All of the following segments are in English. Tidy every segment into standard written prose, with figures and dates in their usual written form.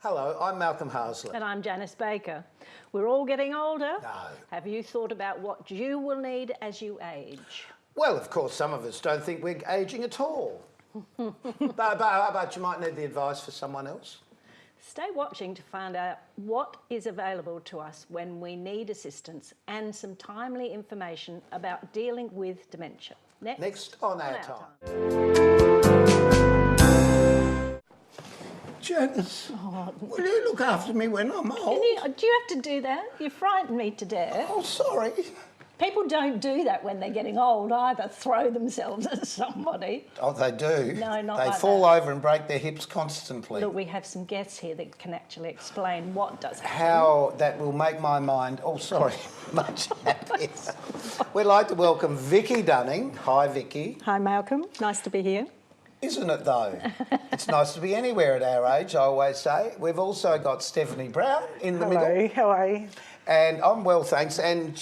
Hello, I'm Malcolm Haslett. And I'm Janice Baker. We're all getting older. No. Have you thought about what you will need as you age? Well, of course, some of us don't think we're ageing at all. but how about you might need the advice for someone else? Stay watching to find out what is available to us when we need assistance and some timely information about dealing with dementia. Next on Our Time. Janice, will you look after me when I'm old? Do you have to do that? You frightened me to death. Oh, sorry. People don't do that when they're getting old either, throw themselves at somebody. Oh, they do? No, not They like fall that. over and break their hips constantly. Look, we have some guests here that can actually explain what does happen. How that will make my mind, much happier. We'd like to welcome Vicki Dunning. Hi, Vicki. Hi Malcolm, nice to be here. Isn't it though? It's nice to be anywhere at our age, I always say. We've also got Stephanie Brown in the middle. Hello, how are you? And I'm well, thanks. And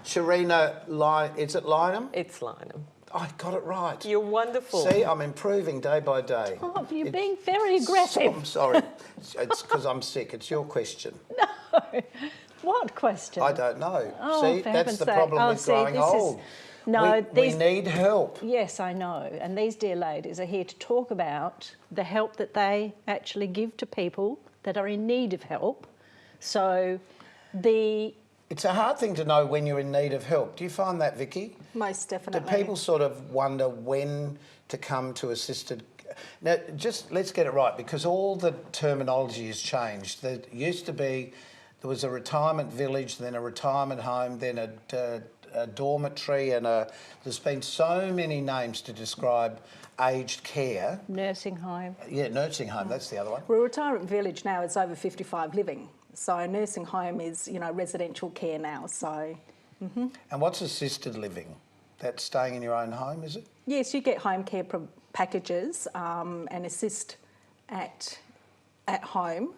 Sharina, is it Lynam? It's Lynam. I got it right. You're wonderful. See, I'm improving day by day. Oh, you're being very aggressive. I'm sorry. It's because I'm sick. It's your question. No. What question? I don't know. Oh, see, for that's heaven's the sake. problem with growing old. No, we need help. Yes, I know. And these dear ladies are here to talk about the help that they actually give to people that are in need of help. So It's a hard thing to know when you're in need of help. Do you find that, Vicki? Most Do definitely. people sort of wonder when to come to assisted? Now, just let's get it right, because all the terminology has changed. There used to be, there was a retirement village, then a retirement home, then a dormitory, and there's been so many names to describe aged care. nursing home. Yeah, nursing home, that's the other one. Well, a retirement village now is over 55 living. So a nursing home is, residential care now. So, And what's assisted living? That's staying in your own home, is it? yes, you get home care packages and assist at home.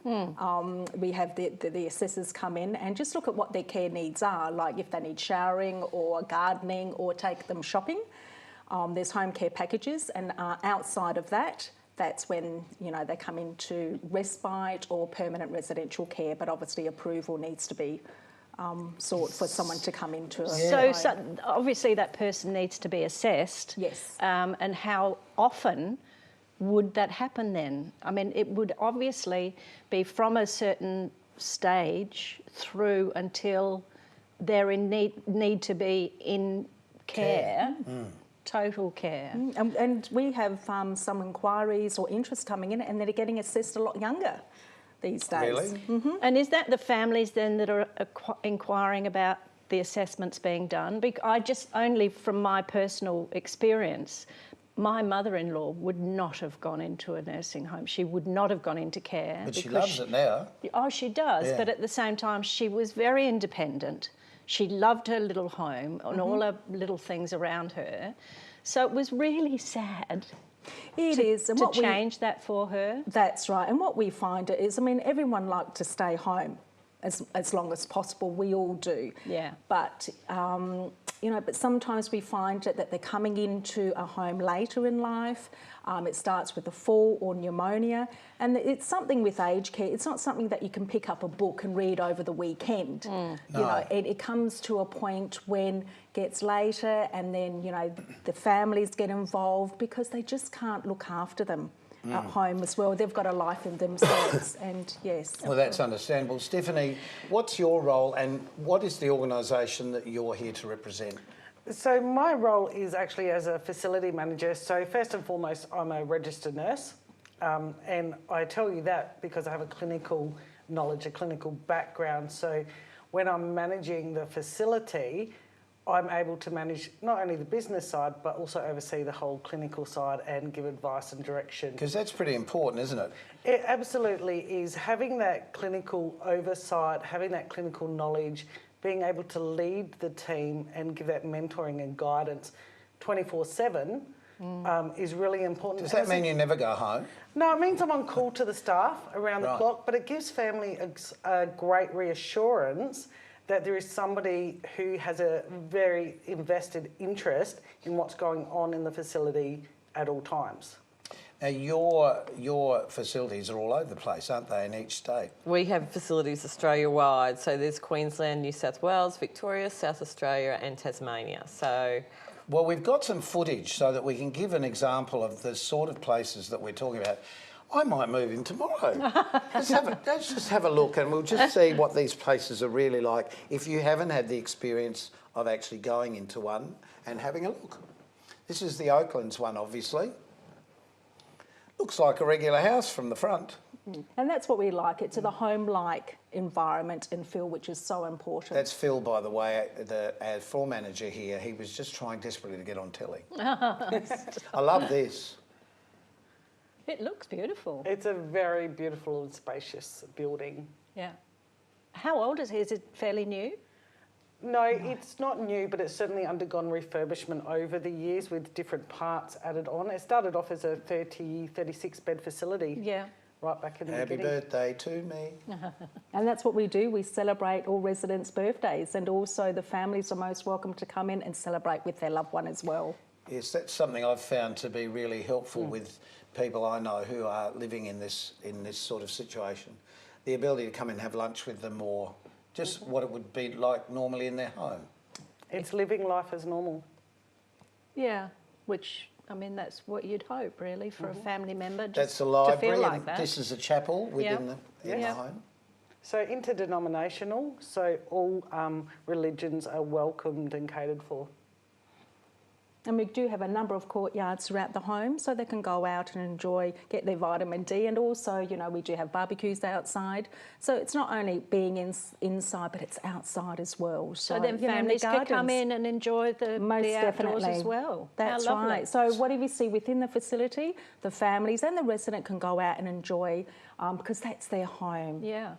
We have the assessors come in and just look at what their care needs are, like if they need showering or gardening or take them shopping. There's home care packages, and outside of that, that's when they come into respite or permanent residential care. But obviously, approval needs to be sought for someone to come into a home. So obviously that person needs to be assessed. Yes. And how often would that happen then? I mean, it would obviously be from a certain stage through until they're in need to be in care. Total care. And we have some inquiries or interest coming in, and they're getting assessed a lot younger these days. Really? And is that the families then that are inquiring about the assessments being done? I just only from my personal experience, my mother-in-law would not have gone into a nursing home. She would not have gone into care. But she loves it now. Oh, she does. Yeah. But at the same time, she was very independent. She loved her little home and all her little things around her. So it was really sad to change that for her. That's right. And what we find is, everyone likes to stay home as long as possible. We all do. Yeah. But, but sometimes we find that they're coming into a home later in life. It starts with a fall or pneumonia. And it's something with aged care. It's not something that you can pick up a book and read over the weekend. It comes to a point when it gets later, and then, the families get involved because they just can't look after them at home as well. They've got a life in themselves, and yes. Well, that's understandable. Stephanie, what's your role and what is the organisation that you're here to represent? So my role is actually as a facility manager. So first and foremost, I'm a registered nurse. And I tell you that because I have a clinical knowledge, a clinical background. So when I'm managing the facility, I'm able to manage not only the business side, but also oversee the whole clinical side and give advice and direction. Because that's pretty important, isn't it? It absolutely is. Having that clinical oversight, having that clinical knowledge, being able to lead the team and give that mentoring and guidance 24/7 is really important. Does that mean you never go home? No, it means I'm on call to the staff around the clock, but it gives family a great reassurance that there is somebody who has a very invested interest in what's going on in the facility at all times. Now, your facilities are all over the place, aren't they, in each state? We have facilities Australia-wide, so there's Queensland, New South Wales, Victoria, South Australia and Tasmania. So, Well, we've got some footage so that we can give an example of the sort of places that we're talking about. I might move in tomorrow. Let's just have a look and we'll just see what these places are really like if you haven't had the experience of actually going into one and having a look. This is the Oaklands one, obviously. Looks like a regular house from the front. And that's what we like. It's a home-like environment and feel, which is so important. That's Phil, by the way, our floor manager here. He was just trying desperately to get on telly. I love this. It looks beautiful. It's a very beautiful and spacious building. Yeah. How old is it? Is it fairly new? No, it's not new, but it's certainly undergone refurbishment over the years with different parts added on. It started off as a 36 bed facility. Yeah. Right back in the Happy beginning. birthday to me. And that's what we do. We celebrate all residents' birthdays, and also the families are most welcome to come in and celebrate with their loved one as well. Yes, that's something I've found to be really helpful with people I know who are living in this sort of situation. The ability to come and have lunch with them, or just what it would be like normally in their home. It's living life as normal. Yeah, which, I mean, that's what you'd hope, really, for a family member. Just That's the to library, feel like and that. this is a chapel within Yeah. the Yeah. home. So interdenominational, so all religions are welcomed and catered for. And we do have a number of courtyards throughout the home, so they can go out and enjoy, get their vitamin D, and also, you know, we do have barbecues outside. So it's not only being inside, but it's outside as well. So then you know, in the families could come gardens. in and enjoy the Most outdoors definitely. as well. That's How lovely. right. So whatever you see within the facility, the families and the resident can go out and enjoy because that's their home. Yeah.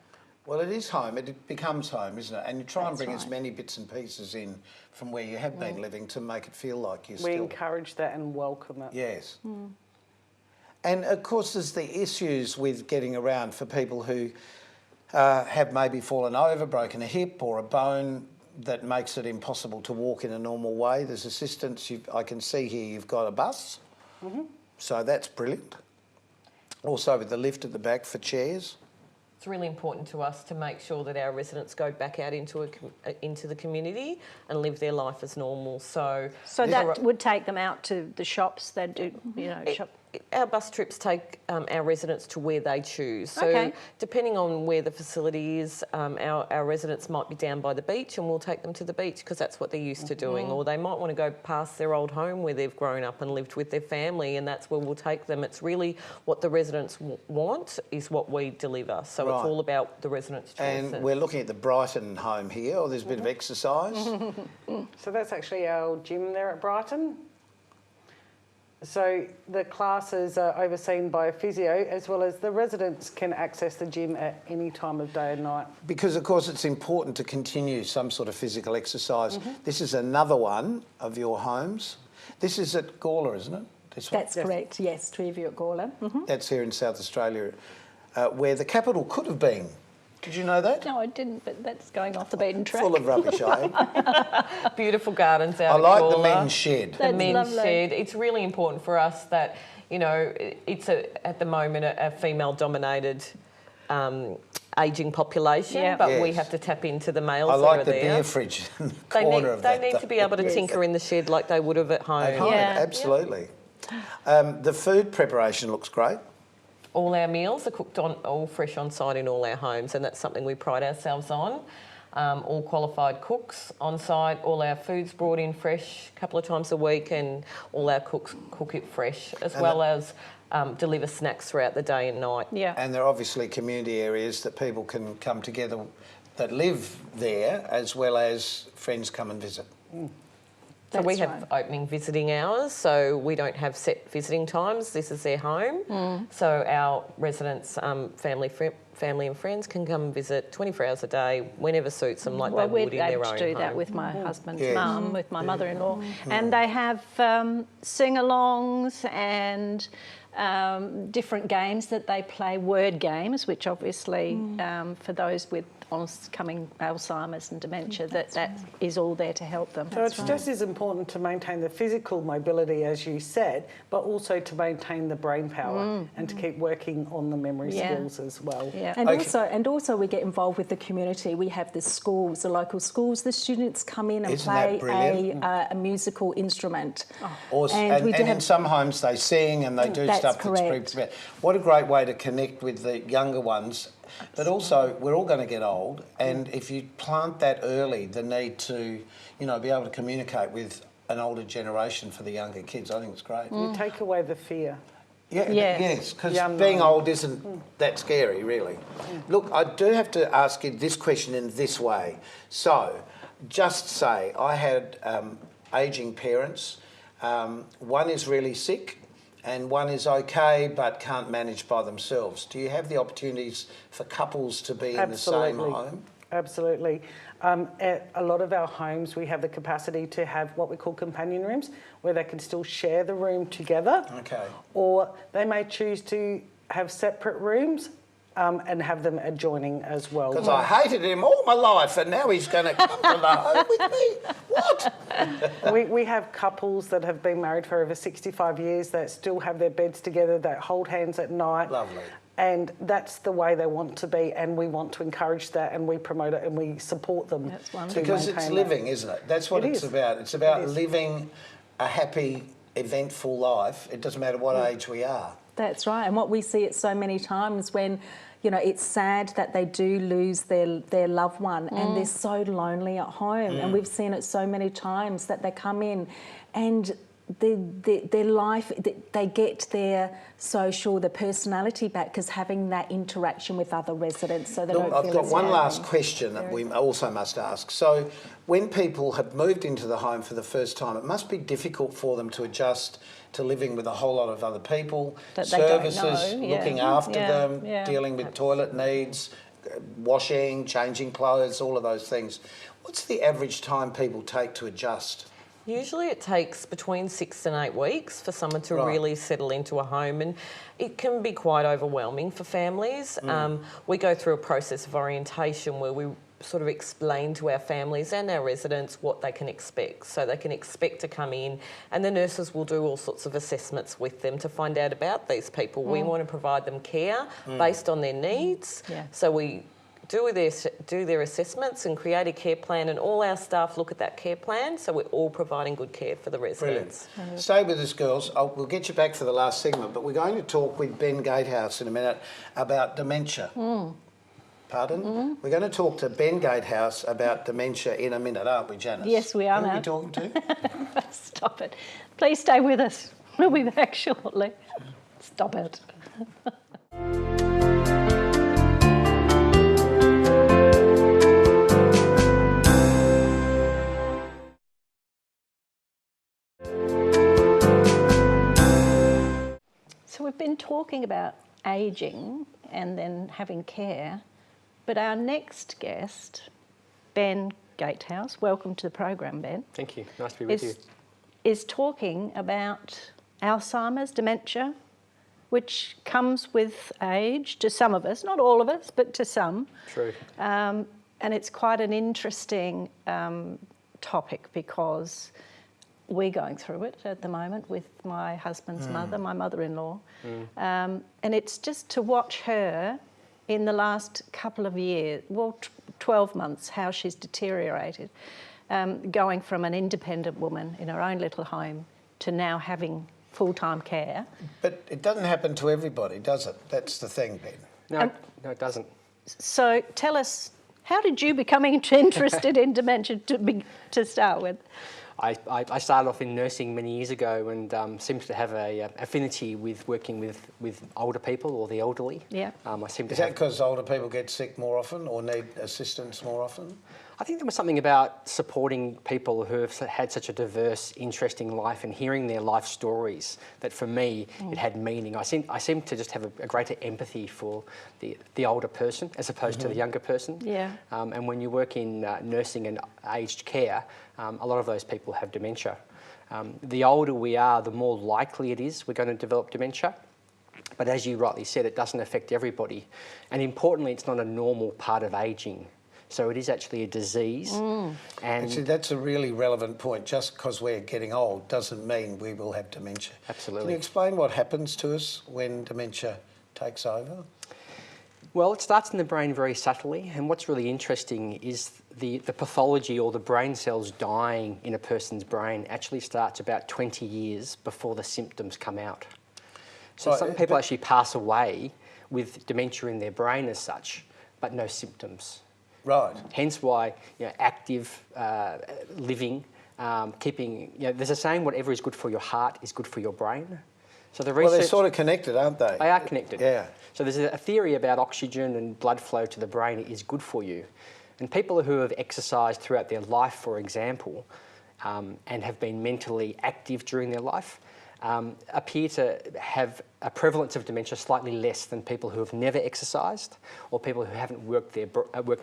Well, it is home. It becomes home, isn't it? And you try and That's bring as right. many bits and pieces in from where you have been living to make it feel like you're We still... encourage that and welcome it. Yes. And of course, there's the issues with getting around for people who have maybe fallen over, broken a hip or a bone that makes it impossible to walk in a normal way. There's assistance. I can see here you've got a bus, so that's brilliant. Also with the lift at the back for chairs. it's really important to us to make sure that our residents go back out into the community and live their life as normal. So that would take them out to the shops. They'd do, you know, shop. Our bus trips take our residents to where they choose. So Okay. depending on where the facility is, our residents might be down by the beach and we'll take them to the beach because that's what they're used to doing. Or they might want to go past their old home where they've grown up and lived with their family, and that's where we'll take them. It's really what the residents want is what we deliver. So Right. it's all about the residents' choices. And we're looking at the Brighton home here. Oh, there's a bit of exercise. So that's actually our gym there at Brighton. So the classes are overseen by a physio, as well as the residents can access the gym at any time of day and night. Because, of course, it's important to continue some sort of physical exercise. This is another one of your homes. This is at Gawler, isn't it? This one? That's correct, yes, Treeview at Gawler. That's here in South Australia, where the capital could have been. Did you know that? No, I didn't, but that's going off the beaten track. Full of rubbish, I am. Beautiful gardens out I at like the Gawler. men's shed. The That's men's lovely. shed. It's really important for us that, you know, it's at the moment a female-dominated ageing population, Yeah. but we Yes. have to tap into the males I like that are the there. beer fridge in the They corner need, of they that. need to be able to tinker in the shed like they would have at home. At home, Yeah. absolutely. The food preparation looks great. All our meals are cooked all fresh on site in all our homes, and that's something we pride ourselves on. All qualified cooks on site, all our food's brought in fresh a couple of times a week, and all our cooks cook it fresh, as well as deliver snacks throughout the day and night. Yeah. And there are obviously community areas that people can come together that live there, as well as friends come and visit. So we That's have opening visiting hours, so we don't have set visiting times. This is their home. So our residents, family and friends can come and visit 24 hours a day, whenever suits them, like Well, they we're would in their able own to do home. that with my husband's Yes. mum, with my mother-in-law, and they have sing-alongs and different games that they play, word games, which obviously for those with coming Alzheimer's and dementia, that is all there to help them. So it's just as important to maintain the physical mobility, as you said, but also to maintain the brain power and to keep working on the memory skills as well. Yeah. And also we get involved with the community. We have the schools, the local schools. The students come in and Isn't that play brilliant? a musical instrument. And in some homes they sing and they do That's stuff correct. that's what a great way to connect with the younger ones. But also, we're all going to get old, and if you plant that early, the need to, be able to communicate with an older generation for the younger kids, I think it's great. You take away the fear. Yeah, Yes. yes, because Yeah, being old isn't that scary, really. Look, I do have to ask you this question in this way. So, just say I had ageing parents. One is really sick and one is okay but can't manage by themselves. Do you have the opportunities for couples to be in the same home? Absolutely. At a lot of our homes, we have the capacity to have what we call companion rooms, where they can still share the room together. Okay. Or they may choose to have separate rooms and have them adjoining as well. Because I hated him all my life and now he's going to come to the home with me. What? We have couples that have been married for over 65 years that still have their beds together, that hold hands at night. Lovely. And that's the way they want to be, and we want to encourage that, and we promote it, and we support them. That's wonderful. Because it's living, isn't it? That's what it's about. It's about living a happy, eventful life. It doesn't matter what age we are. That's right. And what we see it so many times when, it's sad that they do lose their loved one and they're so lonely at home. And we've seen it so many times that they come in and their life, they get their social, their personality back because having that interaction with other residents, so they don't feel I've got as one lonely. last question that we also must ask. So when people have moved into the home for the first time, it must be difficult for them to adjust to living with a whole lot of other people, That they don't services, know, looking after them, yeah. dealing with toilet needs, washing, changing clothes, all of those things. What's the average time people take to adjust? Usually it takes between 6 and 8 weeks for someone to really settle into a home, and it can be quite overwhelming for families. We go through a process of orientation where we sort of explain to our families and our residents what they can expect. So they can expect to come in, and the nurses will do all sorts of assessments with them to find out about these people. We want to provide them care based on their needs. Yeah. So we do their assessments and create a care plan, and all our staff look at that care plan, so we're all providing good care for the residents. Brilliant. Stay with us, girls. We'll get you back for the last segment, but we're going to talk with Ben Gatehouse in a minute about dementia. Pardon? We're going to talk to Ben Gatehouse about dementia in a minute, aren't we, Janice? Yes, we are, Who are we Matt. talking to? Stop it. Please stay with us. We'll be back shortly. Stop it. So we've been talking about ageing and then having care, but our next guest, Ben Gatehouse, welcome to the program, Ben. Thank you. Nice to be with you. Is talking about Alzheimer's, dementia, which comes with age to some of us, not all of us, but to some. True. And it's quite an interesting topic because we're going through it at the moment with my husband's mother, my mother-in-law. And it's just to watch her in the last couple of years, 12 months, how she's deteriorated, going from an independent woman in her own little home to now having full-time care. But it doesn't happen to everybody, does it? That's the thing, Ben. No, it doesn't. So tell us, how did you become interested in dementia to start with? I started off in nursing many years ago and seems to have a affinity with working with older people or the elderly. Yeah. I seem to Is that because older people get sick more often or need assistance more often? I think there was something about supporting people who have had such a diverse, interesting life and hearing their life stories that for me it had meaning. I seem to just have a greater empathy for the older person as opposed to the younger person. Yeah. And when you work in nursing and aged care, a lot of those people have dementia. The older we are, the more likely it is we're going to develop dementia. But as you rightly said, it doesn't affect everybody. And importantly, it's not a normal part of ageing. So it is actually a disease. And Actually, that's a really relevant point. Just because we're getting old doesn't mean we will have dementia. Absolutely. Can you explain what happens to us when dementia takes over? Well, it starts in the brain very subtly, and what's really interesting is the pathology or the brain cells dying in a person's brain actually starts about 20 years before the symptoms come out. So Right, some people actually pass away with dementia in their brain as such, but no symptoms. Right. Hence why active living, keeping, there's a saying, whatever is good for your heart is good for your brain. So the research, Well, they're sort of connected, aren't they? they are connected. Yeah. So there's a theory about oxygen and blood flow to the brain is good for you. And people who have exercised throughout their life, for example, and have been mentally active during their life, appear to have a prevalence of dementia slightly less than people who have never exercised or people who haven't worked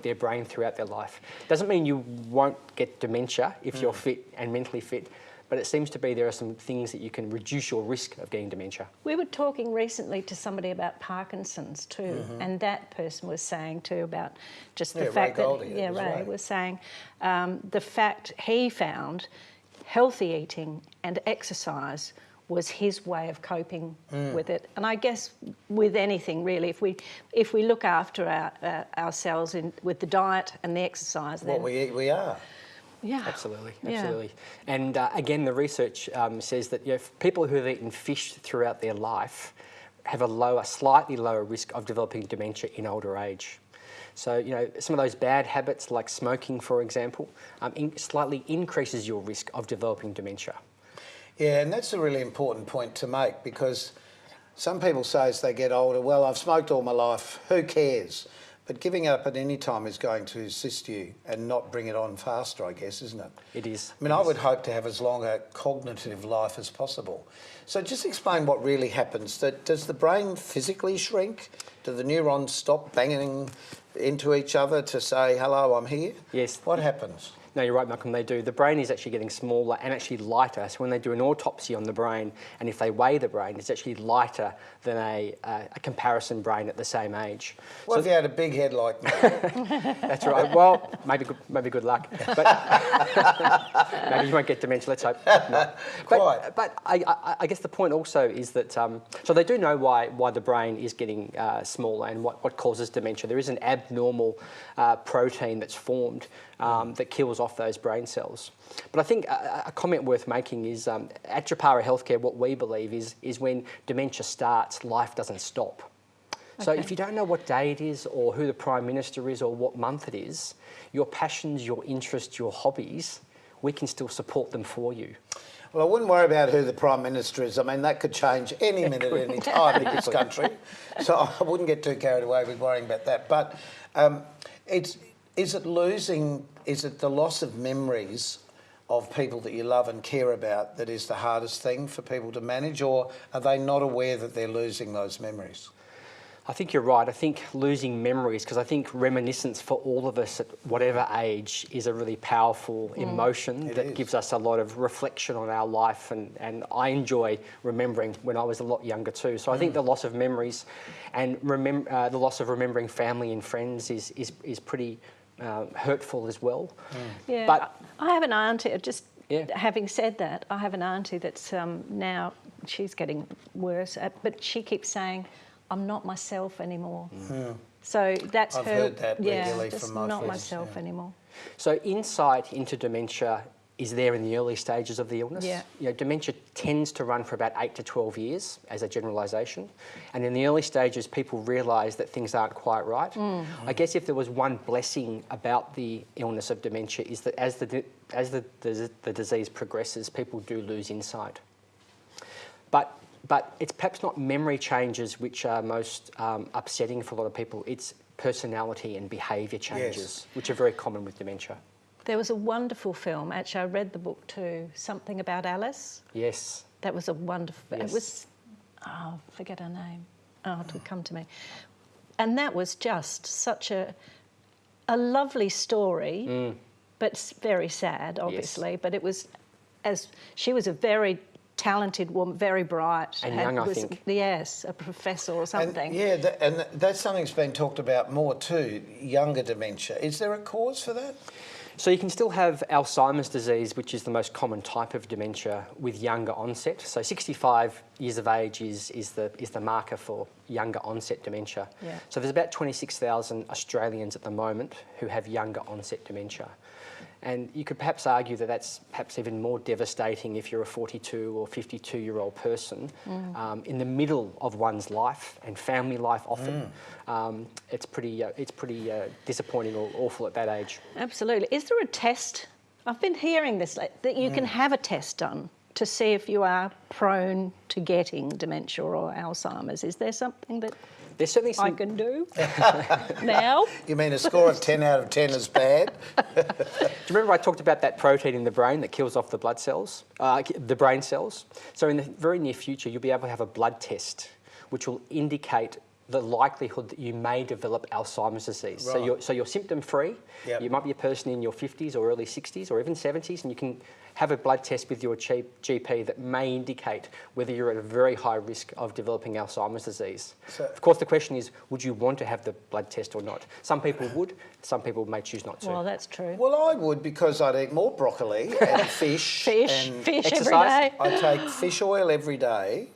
their brain throughout their life. Doesn't mean you won't get dementia if you're fit and mentally fit, but it seems to be there are some things that you can reduce your risk of getting dementia. We were talking recently to somebody about Parkinson's too, and that person was saying too about just the fact Ray that Goldie, it was Ray Ray. was saying the fact he found healthy eating and exercise was his way of coping with it. And I guess with anything really, if we look after ourselves with the diet and the exercise, then What we eat, we are. yeah, Absolutely, Yeah. absolutely. And again, the research says that people who have eaten fish throughout their life have a slightly lower risk of developing dementia in older age. So, some of those bad habits like smoking, for example, slightly increases your risk of developing dementia. Yeah, and that's a really important point to make because some people say as they get older, well, I've smoked all my life, who cares? But giving up at any time is going to assist you and not bring it on faster, I guess, isn't it? It is. I mean, I would hope to have as long a cognitive life as possible. So just explain what really happens. Does the brain physically shrink? Do the neurons stop banging into each other to say, hello, I'm here? Yes. What happens? No, you're right, Malcolm, they do. The brain is actually getting smaller and actually lighter. So when they do an autopsy on the brain, and if they weigh the brain, it's actually lighter than a comparison brain at the same age. What if you had a big head like me? That's right. Well, maybe good luck. But maybe you won't get dementia, let's hope. No. Quite. But I guess the point also is that, so they do know why the brain is getting smaller and what causes dementia. There is an abnormal protein that's formed that kills off those brain cells. But I think a comment worth making is at Japara Healthcare, what we believe is when dementia starts, life doesn't stop. So if you don't know what day it is or who the Prime Minister is or what month it is, your passions, your interests, your hobbies, we can still support them for you. Well, I wouldn't worry about who the Prime Minister is. I mean, that could change any minute, any time in this country. So I wouldn't get too carried away with worrying about that. But is it the loss of memories of people that you love and care about that is the hardest thing for people to manage, or are they not aware that they're losing those memories? I think you're right. I think losing memories, because I think reminiscence for all of us at whatever age is a really powerful emotion that gives us a lot of reflection on our life. And I enjoy remembering when I was a lot younger too. So I think the loss of memories and the loss of remembering family and friends is pretty hurtful as well. Yeah, But I have an auntie, Yeah. having said that, I have an auntie that's now, she's getting worse, but she keeps saying, I'm not myself anymore. So that's I've her, heard that yeah, regularly just from my not friends, myself anymore. So insight into dementia is there in the early stages of the illness. Yeah. Dementia tends to run for about 8 to 12 years as a generalisation. And in the early stages, people realise that things aren't quite right. I guess if there was one blessing about the illness of dementia is that as the disease progresses, people do lose insight. But it's perhaps not memory changes which are most upsetting for a lot of people. It's personality and behaviour changes, which are very common with dementia. There was a wonderful film, actually I read the book too, Something About Alice. Yes. That was a wonderful, Yes. it was, I forget her name. It would come to me. And that was just such a lovely story, but very sad, obviously. But it was, as she was a very talented woman, very bright. And young, I think. Yes, a professor or something. And that's something that's been talked about more too, younger dementia. Is there a cause for that? So you can still have Alzheimer's disease, which is the most common type of dementia, with younger onset. So 65 years of age is the marker for younger onset dementia. Yeah. So there's about 26,000 Australians at the moment who have younger onset dementia. And you could perhaps argue that that's perhaps even more devastating if you're a 42 or 52-year-old person in the middle of one's life and family life often. It's pretty disappointing or awful at that age. Absolutely. Is there a test? I've been hearing this, that you can have a test done to see if you are prone to getting dementia or Alzheimer's. Is there something that There's certainly some... I can do now? You mean a score of 10 out of 10 is bad? Do you remember I talked about that protein in the brain that kills off the blood cells, the brain cells? So in the very near future, you'll be able to have a blood test which will indicate the likelihood that you may develop Alzheimer's disease. Right. So you're symptom-free. Yep. You might be a person in your 50s or early 60s or even 70s, and you can have a blood test with your GP that may indicate whether you're at a very high risk of developing Alzheimer's disease. So, of course, the question is, would you want to have the blood test or not? Some people would, some people may choose not to. Well, that's true. well, I would, because I'd eat more broccoli and fish. And Fish every exercise. day. I take fish oil every day,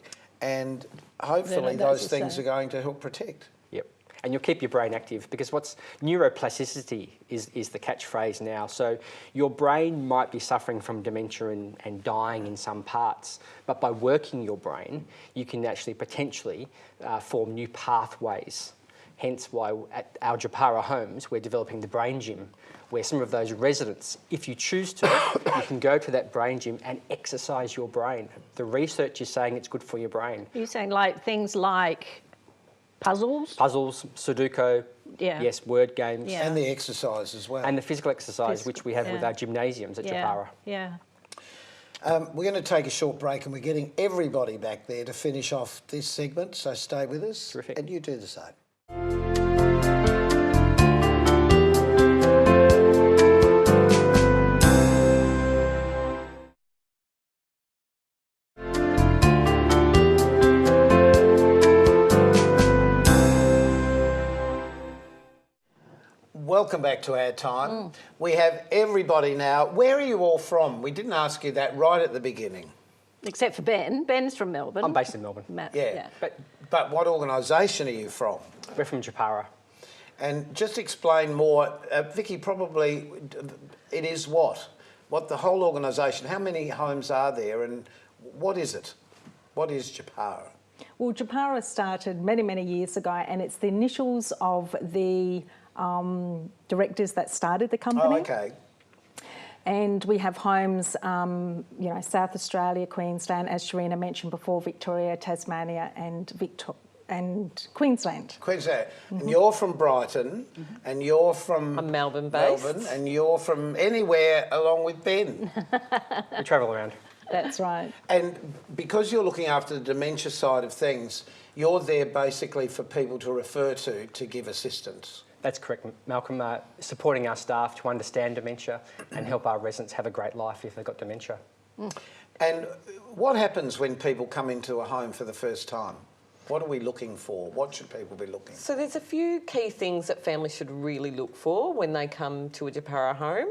and hopefully that's those the things same. are going to help protect. Yep. And you'll keep your brain active, because what's neuroplasticity is the catchphrase now. So your brain might be suffering from dementia and dying in some parts, but by working your brain, you can actually potentially form new pathways. Hence why at our Japara homes, we're developing the brain gym, where some of those residents, if you choose to, you can go to that brain gym and exercise your brain. The research is saying it's good for your brain. Are you saying like things like puzzles? Puzzles, Sudoku, Yeah. yes, word games, Yeah. And the exercise as well. and the physical exercise, which we have with yeah. our gymnasiums at Japara. Yeah. We're going to take a short break, and we're getting everybody back there to finish off this segment, so stay with us. Terrific. And you do the same. Welcome back to our time. We have everybody now. Where are you all from? We didn't ask you that right at the beginning. Except for Ben. Ben's from Melbourne. I'm based in Melbourne. Yeah. But what organisation are you from? We're from Japara. And just explain more. Vicki, probably it is what? What the whole organisation, how many homes are there, and what is it? What is Japara? Well, Japara started many, many years ago, and it's the initials of the directors that started the company. Oh, okay. And we have homes, South Australia, Queensland, as Sharina mentioned before, Victoria, Tasmania, and Queensland. Queensland. And you're from Brighton, and you're from I'm Melbourne-based. Melbourne, and you're from anywhere along with Ben. We travel around. That's right. And because you're looking after the dementia side of things, you're there basically for people to refer to give assistance. That's correct, Malcolm. Supporting our staff to understand dementia and help our residents have a great life if they've got dementia. And what happens when people come into a home for the first time? What are we looking for? What should people be looking for? So there's a few key things that families should really look for when they come to a Japara home.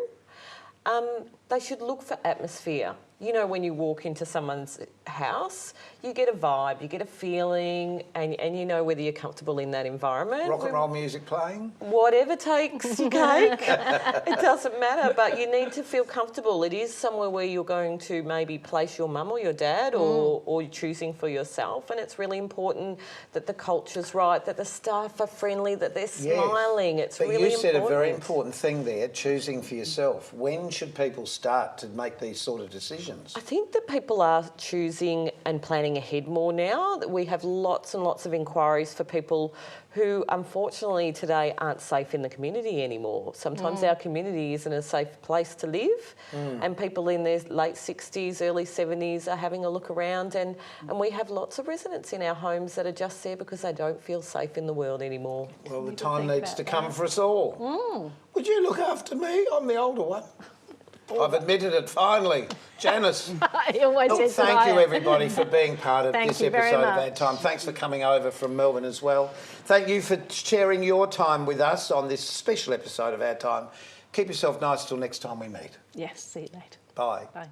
They should look for atmosphere. You know, when you walk into someone's house, you get a vibe, you get a feeling, and you know whether you're comfortable in that environment. Rock and roll music playing? Whatever takes your cake. It doesn't matter, but you need to feel comfortable. It is somewhere where you're going to maybe place your mum or your dad or you're choosing for yourself, and it's really important that the culture's right, that the staff are friendly, that they're smiling. It's but really you said important. a very important thing there, choosing for yourself. When should people start to make these sort of decisions? I think that people are choosing and planning ahead more now. That we have lots and lots of inquiries for people who unfortunately today aren't safe in the community anymore. Sometimes our community isn't a safe place to live, and people in their late 60s, early 70s are having a look around, and we have lots of residents in our homes that are just there because they don't feel safe in the world anymore. Well, the time needs to come for us all. Would you look after me? I'm the older one. I've admitted it finally. Janice. He always Look, says that thank I you am. everybody for being part of Thank this you very episode of Ad much. Time. Thanks for coming over from Melbourne as well. Thank you for sharing your time with us on this special episode of Ad Time. Keep yourself nice till next time we meet. Yes, see you later. Bye. Bye.